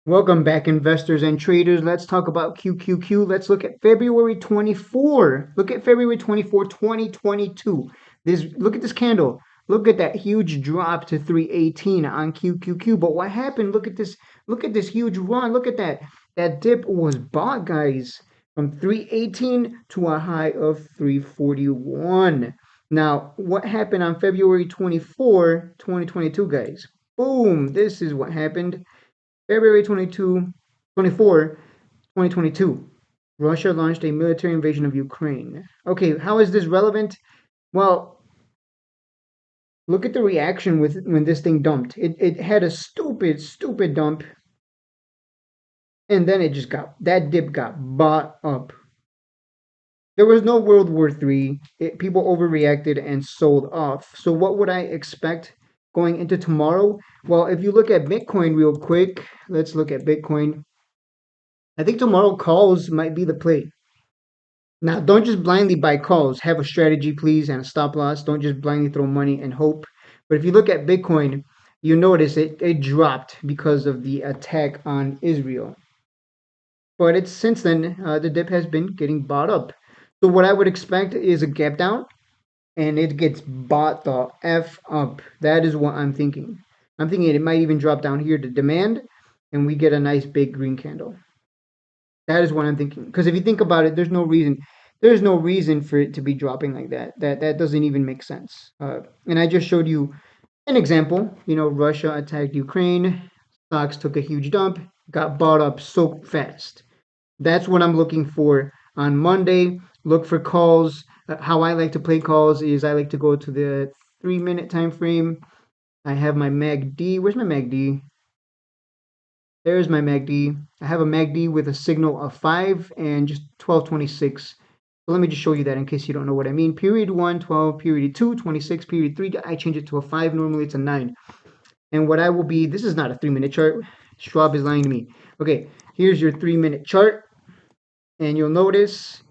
Welcome back, investors and traders. Let's talk about QQQ. Let's look at February 24. Look at February 24, 2022. Look at this candle. Look at that huge drop to 318 on QQQ. But what happened? Look at this. Look at this huge run. Look at that. That dip was bought, guys, from 318 to a high of 341. Now, what happened on February 24, 2022, guys? Boom. This is what happened. February 24, 2022, Russia launched a military invasion of Ukraine. Okay, how is this relevant? Well, look at the reaction with when this thing dumped. It had a stupid dump, and then that dip got bought up. There was no World War III. People overreacted and sold off. So what would I expect going into tomorrow? Well, if you look at Bitcoin real quick, let's look at Bitcoin. I think tomorrow calls might be the play. Now, don't just blindly buy calls. Have a strategy, please, and a stop loss. Don't just blindly throw money and hope. But if you look at Bitcoin, you notice it dropped because of the attack on Israel. But it's since then the dip has been getting bought up. So what I would expect is a gap down, and it gets bought the f up. That is what I'm thinking. I'm thinking it might even drop down here to demand, and we get a nice big green candle. That is what I'm thinking. Because if you think about it, there's no reason. There's no reason for it to be dropping like that. That doesn't even make sense. And I just showed you an example. Russia attacked Ukraine. Stocks took a huge dump, got bought up so fast. That's what I'm looking for on Monday. Look for calls. How I like to play calls is I like to go to the 3 minute time frame. I have my MACD. Where's my MACD? There's my MACD. I have a MACD with a signal of 5 and just 1226. So let me just show you that in case you don't know what I mean. Period 1, 12, period 2, 26, period 3. I change it to a 5. Normally it's a 9. And what I will be, this is not a 3 minute chart. Schwab is lying to me. Okay, here's your 3 minute chart. And you'll notice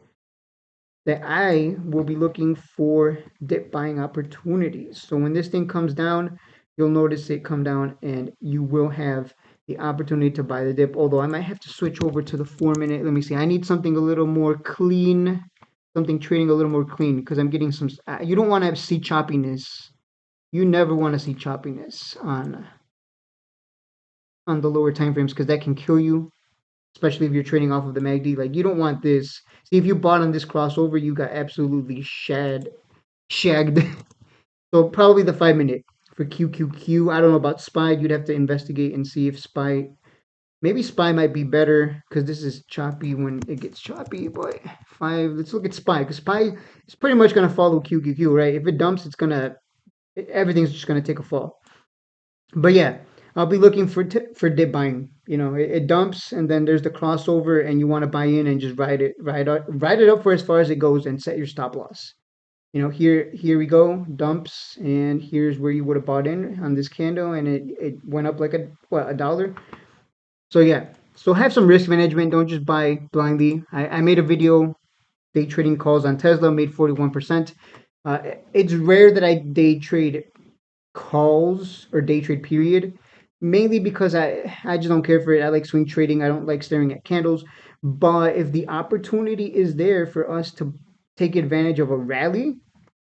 that I will be looking for dip buying opportunities. So when this thing comes down, you'll notice it come down and you will have the opportunity to buy the dip. Although I might have to switch over to the 4 minute. Let me see. I need something a little more clean, something trading a little more clean because I'm getting some. You don't want to see choppiness. You never want to see choppiness on the lower time frames because that can kill you, especially if you're trading off of the MACD. Like you don't want this. See, if you bought on this crossover, you got absolutely shagged. So probably the 5 minute for QQQ. I don't know about SPY. You'd have to investigate and see if SPY. Maybe SPY might be better because this is choppy when it gets choppy. But five. Let's look at SPY because SPY is pretty much gonna follow QQQ, right? If it dumps, everything's just gonna take a fall. But yeah, I'll be looking for dip buying. It dumps and then there's the crossover, and you want to buy in and just ride it up for as far as it goes, and set your stop loss. Here we go, dumps, and here's where you would have bought in on this candle, and it went up like a dollar. So yeah, so have some risk management. Don't just buy blindly. I made a video day trading calls on Tesla, made 41%. It's rare that I day trade calls or day trade period, mainly because I just don't care for it. I like swing trading. I don't like staring at candles. But if the opportunity is there for us to take advantage of a rally,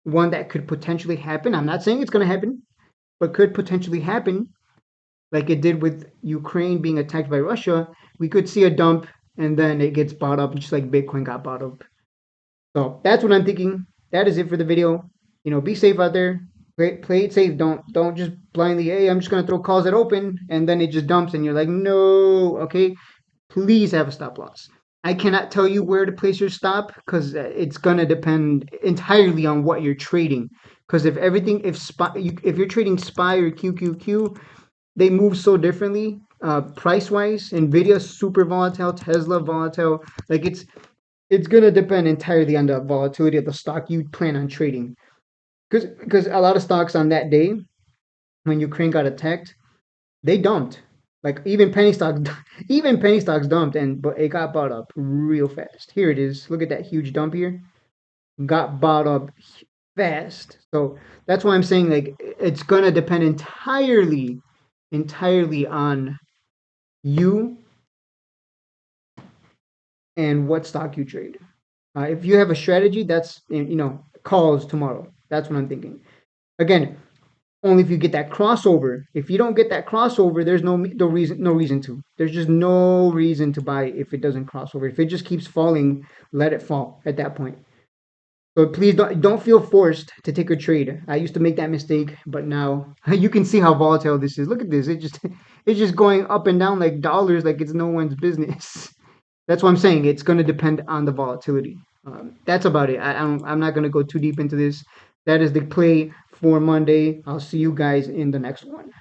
one that could potentially happen, I'm not saying it's going to happen, but could potentially happen, like it did with Ukraine being attacked by Russia, we could see a dump and then it gets bought up just like Bitcoin got bought up. So that's what I'm thinking. That is it for the video. Be safe out there. Play it safe. Don't just blindly. Hey, I'm just gonna throw calls that open, and then it just dumps, and you're like, no. Okay, please have a stop loss. I cannot tell you where to place your stop because it's gonna depend entirely on what you're trading. Because if you're trading SPY or QQQ, they move so differently. Price wise, Nvidia super volatile, Tesla volatile. Like it's gonna depend entirely on the volatility of the stock you plan on trading. Because a lot of stocks on that day when Ukraine got attacked, they dumped. Like even penny stocks dumped, but it got bought up real fast. Here it is. Look at that huge dump here. Got bought up fast. So that's why I'm saying like it's gonna depend entirely on you and what stock you trade. If you have a strategy, that's calls tomorrow. That's what I'm thinking. Again, only if you get that crossover. If you don't get that crossover, there's no reason to. There's just no reason to buy if it doesn't cross over. If it just keeps falling, let it fall at that point. So please don't feel forced to take a trade. I used to make that mistake, but now you can see how volatile this is. Look at this. It's just going up and down like dollars, like it's no one's business. That's what I'm saying. It's going to depend on the volatility. That's about it. I'm not going to go too deep into this. That is the play for Monday. I'll see you guys in the next one.